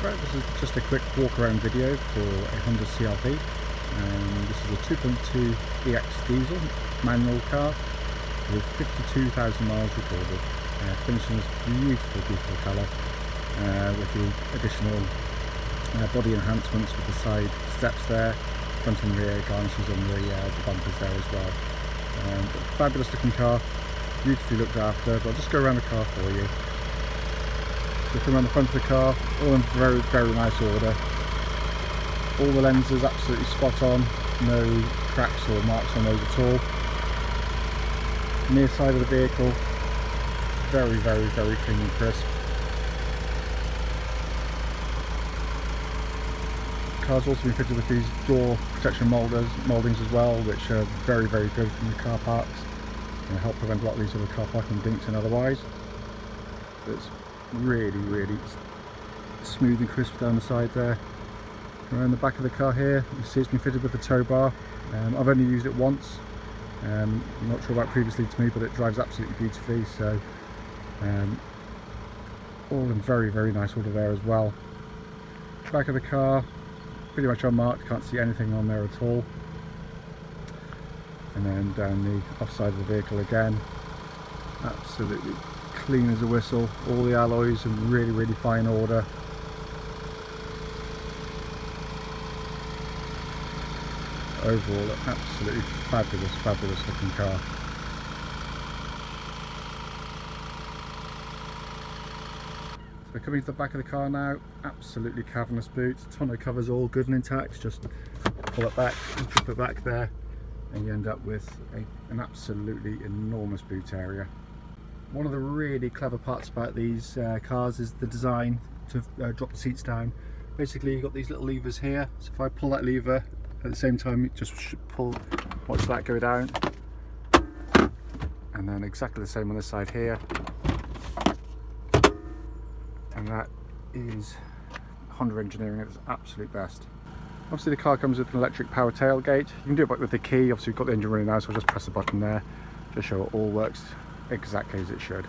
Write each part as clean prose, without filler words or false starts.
Right, this is just a quick walk around video for a Honda CR-V. This is a 2.2 EX diesel manual car with 52,000 miles recorded, finishing this beautiful colour with the additional body enhancements with the side steps there, front and rear garnishes on the bumpers there as well. But fabulous looking car, beautifully looked after. But I'll just go around the car for you. So come around the front of the car, all in very nice order. All the lenses absolutely spot on, no cracks or marks on those at all. Near side of the vehicle, very clean and crisp. The car's also been fitted with these door protection mouldings as well, which are very good from the car parks and help prevent a lot of these other car parking dinks and otherwise. It's really smooth and crisp down the side there. Around the back of the car here, you see it's been fitted with a tow bar. I've only used it once. I'm not sure about previously to me, but it drives absolutely beautifully. So all in very nice order there as well. Back of the car, pretty much unmarked, can't see anything on there at all. And then down the off side of the vehicle again, absolutely clean as a whistle. All the alloys in really fine order. Overall, an absolutely fabulous looking car. So coming to the back of the car now, absolutely cavernous boot, tonneau covers all good and intact. Just pull it back and flip it back there, and you end up with an absolutely enormous boot area. One of the really clever parts about these cars is the design to drop the seats down. Basically, you've got these little levers here, so if I pull that lever at the same time, just watch that go down, and then exactly the same on this side here, and that is Honda engineering at its absolute best. Obviously the car comes with an electric power tailgate. You can do it with the key. Obviously we've got the engine running now, so I'll just press the button there, just show it all works exactly as it should.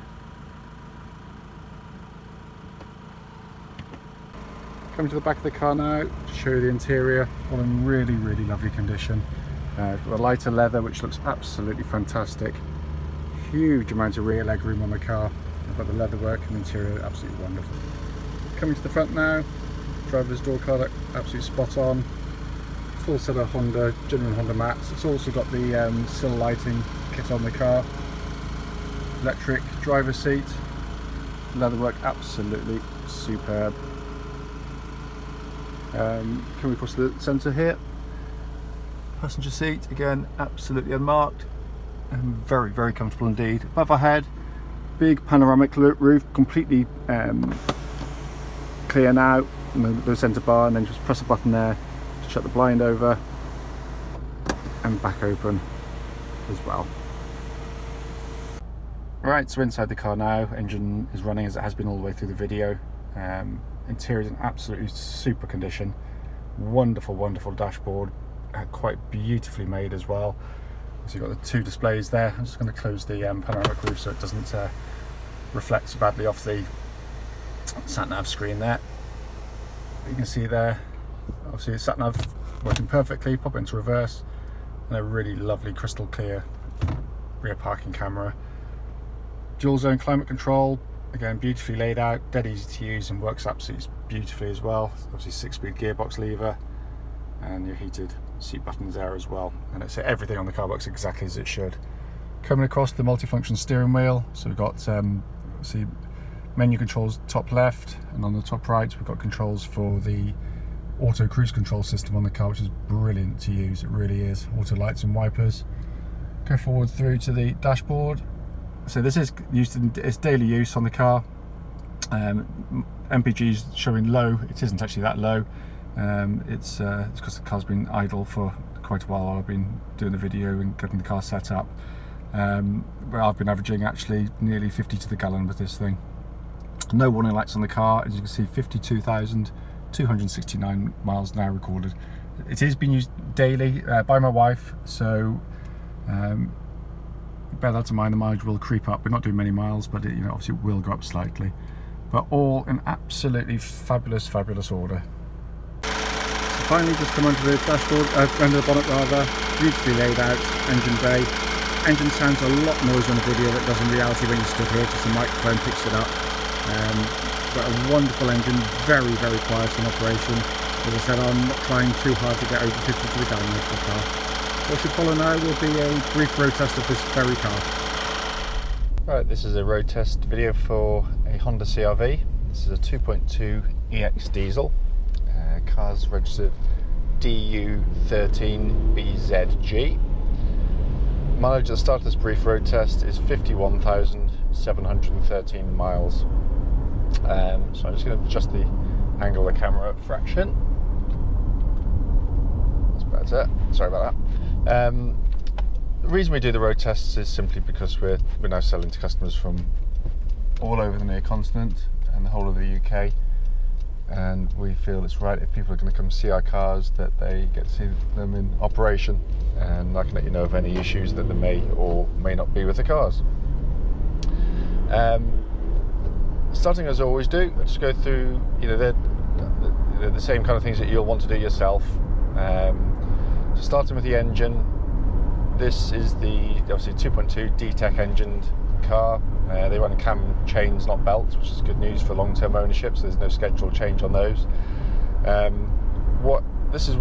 Coming to the back of the car now to show you the interior, all in really lovely condition. A lighter leather which looks absolutely fantastic. Huge amount of rear leg room on the car. I've got the leather work and the interior absolutely wonderful. Coming to the front now, driver's door card absolutely spot on. Full set of genuine Honda mats. It's also got the sill lighting kit on the car. Electric driver's seat. Leather work absolutely superb. Coming across the centre here, passenger seat again absolutely unmarked and very comfortable indeed. Above our head, big panoramic roof, completely clear now. The centre bar, and then just press a button there to shut the blind over and back open as well. Right, so inside the car now, engine is running as it has been all the way through the video. Interior is in absolutely super condition. Wonderful dashboard, quite beautifully made as well. So you've got the two displays there. I'm just going to close the panoramic roof so it doesn't reflect so badly off the sat-nav screen there. You can see there, obviously the sat-nav working perfectly. Pop it into reverse, and a really lovely crystal clear rear parking camera. Dual zone climate control. Again, beautifully laid out, dead easy to use, and works absolutely beautifully as well. Obviously 6-speed gearbox lever, and your heated seat buttons there as well. And it's everything on the car works exactly as it should. Coming across the multifunction steering wheel, so we've got see menu controls top left, and on the top right we've got controls for the auto cruise control system on the car, which is brilliant to use. It really is. Auto lights and wipers. Go forward through to the dashboard. So this is used in its daily use on the car. MPG is showing low. It isn't actually that low. It's because the car's been idle for quite a while. I've been doing the video and getting the car set up. But I've been averaging actually nearly 50 to the gallon with this thing. No warning lights on the car. As you can see, 52,269 miles now recorded. It is being used daily by my wife, so bear that in mind. The mileage will creep up. We're not doing many miles, but it, obviously it will go up slightly. but all in absolutely fabulous order. So finally just come onto the dashboard, under the bonnet rather, beautifully laid out engine bay. Engine sounds a lot noisier on the video than it does in reality when you stood here, just the microphone picks it up. But a wonderful engine, very quiet in operation. As I said, I'm not trying too hard to get over 50 to the gallon with the car. What should follow now will be a brief road test of this very car. Right, this is a road test video for a Honda CR-V. This is a 2.2 EX diesel. Car's registered DU13BZG. Mileage at the start of this brief road test is 51,713 miles. So I'm just going to adjust the angle of the camera a fraction. That's better. Sorry about that. The reason we do the road tests is simply because we're now selling to customers from all over the near continent and the whole of the UK, and we feel it's right, if people are going to come see our cars, that they get to see them in operation, and I can let you know of any issues that there may or may not be with the cars. Starting as I always do, I'll just go through, they're the same kind of things that you'll want to do yourself. So starting with the engine, this is the obviously 2.2 D-TEC engined car. They run cam chains, not belts, which is good news for long-term ownership, so there's no scheduled change on those. This is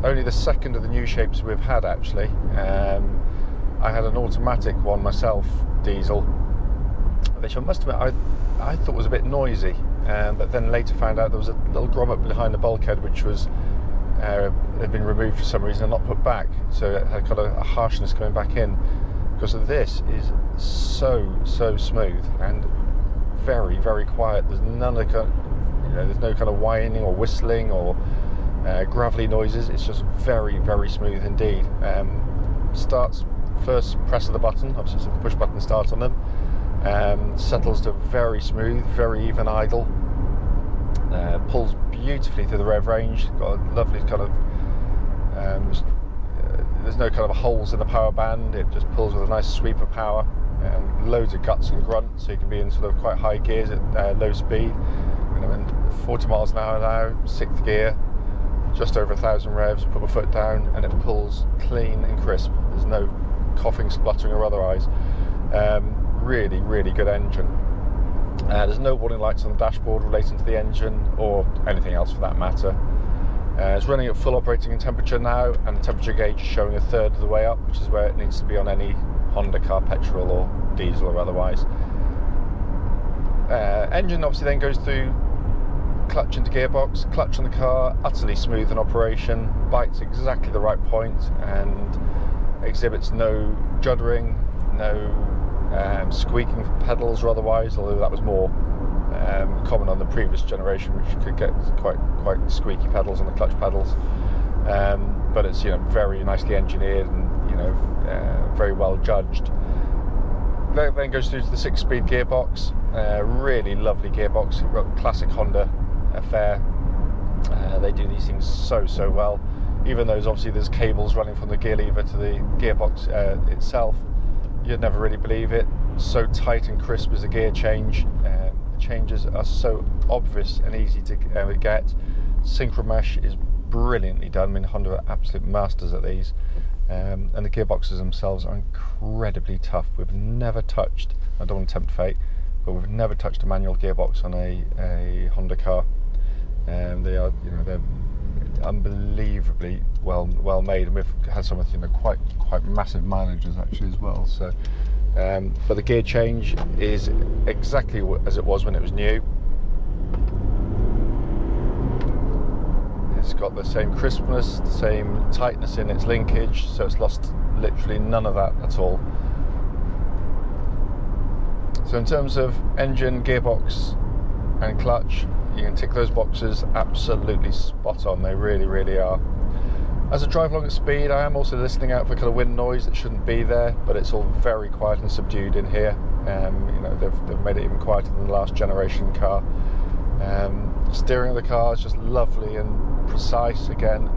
only the second of the new shapes we've had, actually. I had an automatic one myself, diesel, which I must admit I thought was a bit noisy, but then later found out there was a little grommet behind the bulkhead which was had been removed for some reason and not put back, so it had got a harshness coming back in. Because of this is so smooth and very quiet. There's there's no kind of whining or whistling or gravelly noises. It's just very smooth indeed. Starts, first press of the button, obviously it's a push button start on them. Settles to very smooth, very even idle. Pulls beautifully through the rev range. Got a lovely kind of there's no kind of holes in the power band. It just pulls with a nice sweep of power, and loads of guts and grunt, so you can be in sort of quite high gears at low speed. I'm in 40 miles an hour now, 6th gear, just over 1,000 revs, put my foot down and it pulls clean and crisp. There's no coughing, spluttering or otherwise. Really good engine. There's no warning lights on the dashboard relating to the engine or anything else for that matter. It's running at full operating temperature now, and the temperature gauge is showing a third of the way up, which is where it needs to be on any Honda car, petrol or diesel or otherwise. Engine obviously then goes through clutch into gearbox. Clutch on the car, utterly smooth in operation, bites exactly the right point and exhibits no juddering, no squeaking pedals or otherwise, although that was more common on the previous generation, which could get quite squeaky pedals on the clutch pedals. But it's very nicely engineered and very well judged. That then goes through to the 6-speed gearbox. Really lovely gearbox. You've got classic Honda affair. They do these things so well. Even though obviously there's cables running from the gear lever to the gearbox itself, you'd never really believe it. So tight and crisp as a gear change. Changes are so obvious and easy to get. Synchro mesh is brilliantly done. I mean, Honda are absolute masters at these. And the gearboxes themselves are incredibly tough. We've never touched, I don't want to tempt fate, but we've never touched a manual gearbox on a Honda car. They are, they're unbelievably well made, and we've had some with quite massive mileages actually as well. So, but the gear change is exactly as it was when it was new. It's got the same crispness, the same tightness in its linkage, so it's lost literally none of that at all. So in terms of engine, gearbox and clutch, you can tick those boxes absolutely spot on. They really are. As I drive along at speed, I am also listening out for kind of wind noise that shouldn't be there, but it's all very quiet and subdued in here. They've made it even quieter than the last generation car. Steering of the car is just lovely and precise again,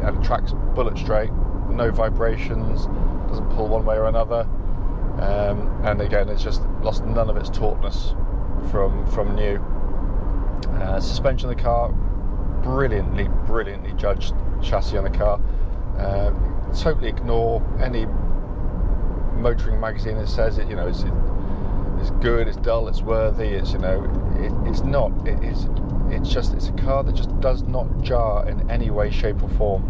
and it tracks bullet straight, no vibrations, doesn't pull one way or another, and again it's just lost none of its tautness from new. Suspension of the car, brilliantly judged chassis on the car. Totally ignore any motoring magazine that says it, you know, it's good, it's dull, it's worthy, it's, you know, it's not. It's a car that just does not jar in any way, shape or form.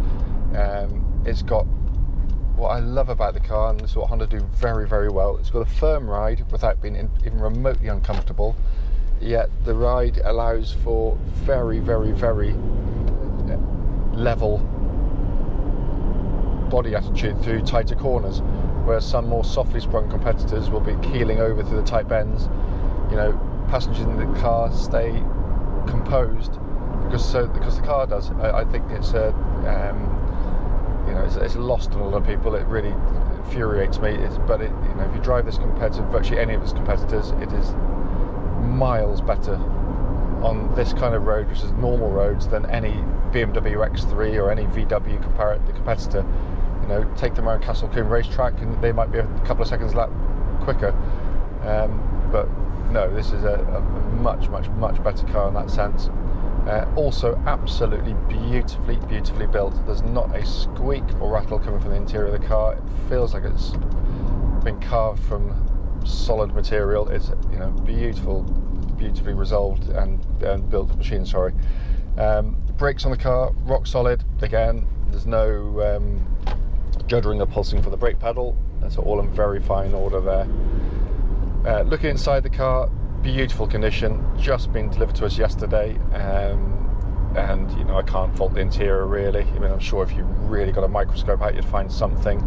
It's got what I love about the car, and this is what Honda do very, very well. It's got a firm ride without being even remotely uncomfortable, yet the ride allows for very, very, very level body attitude through tighter corners, whereas some more softly sprung competitors will be keeling over through the tight bends. You know, passengers in the car stay composed because the car does. I think it's you know, it's lost on a lot of people. It really infuriates me. But you know, if you drive this compared to virtually any of its competitors, it is miles better on this kind of road, which is normal roads, than any BMW X3 or any VW competitor. You know, take them around Castle Combe racetrack and they might be a couple of seconds lap quicker. But no, this is a much better car in that sense. Also absolutely beautifully built. There's not a squeak or rattle coming from the interior of the car. It feels like it's been carved from solid material. It's, you know, beautifully resolved and built machine, sorry. Brakes on the car, rock solid. Again, there's no juddering or pulsing for the brake pedal. That's all in very fine order there. Looking inside the car, beautiful condition, just been delivered to us yesterday, and you know, I can't fault the interior really. I mean, I'm sure if you really got a microscope out, you'd find something,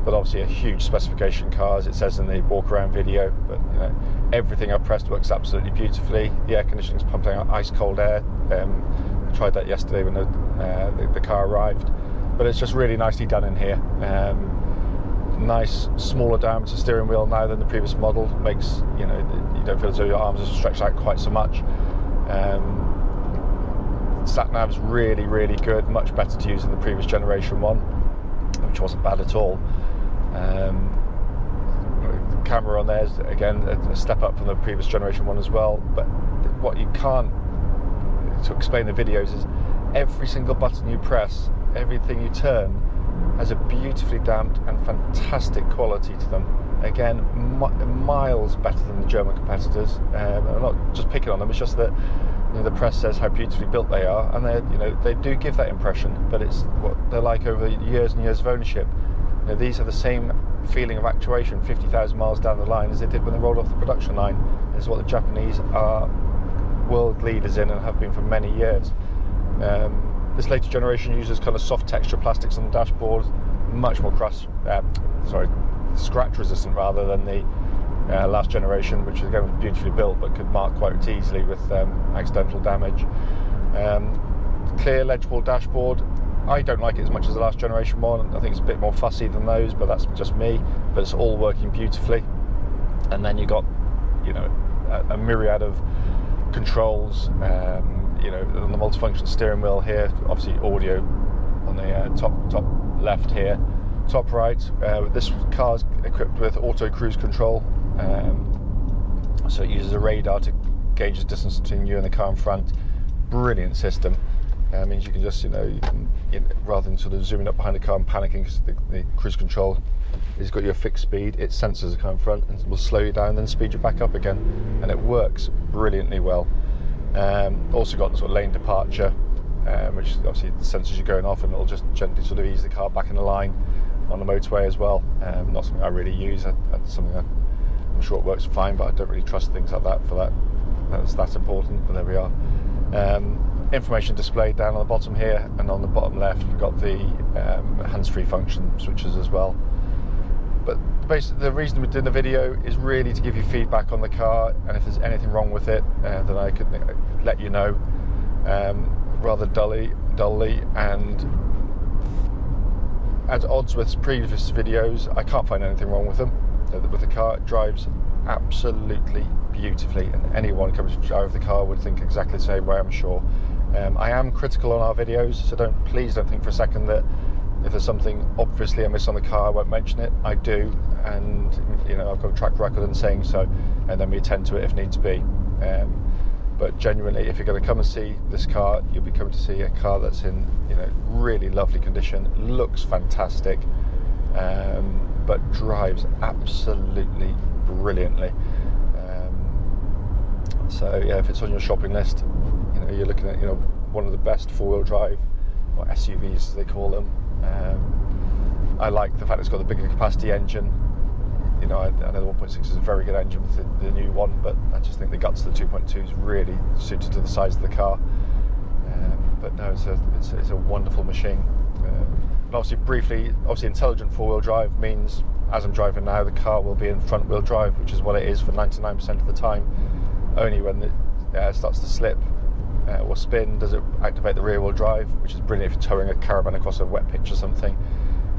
but obviously a huge specification car, as it says in the walk-around video. But you know, everything I've pressed works absolutely beautifully. The air conditioning is pumping out ice cold air. I tried that yesterday when the car arrived, but it's just really nicely done in here. Nice smaller diameter steering wheel now than the previous model. Makes, you know, you don't feel as though your arms are stretched out quite so much. Sat nav's really good, much better to use than the previous generation one, which wasn't bad at all. The camera on there is again a step up from the previous generation one as well. But what you can't, to explain the videos, is every single button you press, everything you turn, has a beautifully damped and fantastic quality to them. Again, miles better than the German competitors. I'm not just picking on them, it's just that, you know, the press says how beautifully built they are, and you know, they do give that impression, but it's what they're like over years and years of ownership. You know, these have the same feeling of actuation 50,000 miles down the line as they did when they rolled off the production line. It's what the Japanese are world leaders in and have been for many years. This later generation uses kind of soft texture plastics on the dashboard, much more scratch resistant rather than the last generation, which again was beautifully built but could mark quite easily with accidental damage. Clear legible dashboard. I don't like it as much as the last generation one. I think it's a bit more fussy than those, but that's just me. But it's all working beautifully. And then you got, you know, a myriad of controls. You know, on the multifunction steering wheel here, obviously audio on the top left here. Top right, this car's equipped with auto cruise control, so it uses a radar to gauge the distance between you and the car in front. Brilliant system. Means you can just, you know, rather than sort of zooming up behind the car and panicking because the cruise control has got you a fixed speed, it senses the car in front and will slow you down, then speed you back up again, and it works brilliantly well. Also got the sort of lane departure, which obviously senses you going off, and it'll just gently sort of ease the car back in the line on the motorway as well. Not something I really use. That's something I'm sure it works fine, but I don't really trust things like that for that. That's important, but there we are. Information displayed down on the bottom here, and on the bottom left we've got the hands-free function switches as well. But basically the reason we're doing the video is really to give you feedback on the car, and if there's anything wrong with it, then I could let you know rather dully, and at odds with previous videos, I can't find anything wrong with them. With the car, it drives absolutely beautifully, and anyone coming to drive the car would think exactly the same way, I'm sure. I am critical on our videos, so please don't think for a second that if there's something obviously I miss on the car, I won't mention it. I do, and you know, I've got a track record in saying so, and then we attend to it if needs be. But genuinely, if you're going to come and see this car, you'll be coming to see a car that's in, you know, really lovely condition, looks fantastic, but drives absolutely brilliantly. So yeah, if it's on your shopping list, you know, you're looking at, you know, one of the best four-wheel drive, or SUVs as they call them. I like the fact it's got the bigger capacity engine. You know, I know the 1.6 is a very good engine with the new one, but I just think the guts of the 2.2 is really suited to the size of the car. But no, it's a wonderful machine. And obviously, briefly, intelligent four-wheel drive means, as I'm driving now, the car will be in front-wheel drive, which is what it is for 99% of the time. Only when it starts to slip or spin does it activate the rear-wheel drive, which is brilliant if you're towing a caravan across a wet pitch or something.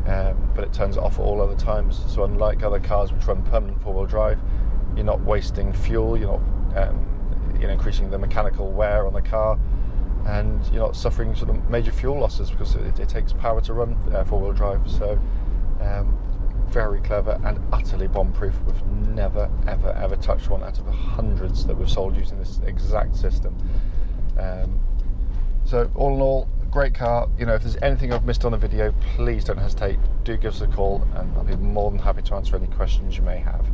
But it turns it off at all other times. So unlike other cars which run permanent four-wheel drive, you're not wasting fuel, you're not increasing the mechanical wear on the car, and you're not suffering sort of major fuel losses because it takes power to run four-wheel drive. So very clever and utterly bomb-proof. We've never ever touched one out of the hundreds that we've sold using this exact system. So all in all, great car. You know, if there's anything I've missed on the video, please don't hesitate. Do give us a call, and I'll be more than happy to answer any questions you may have.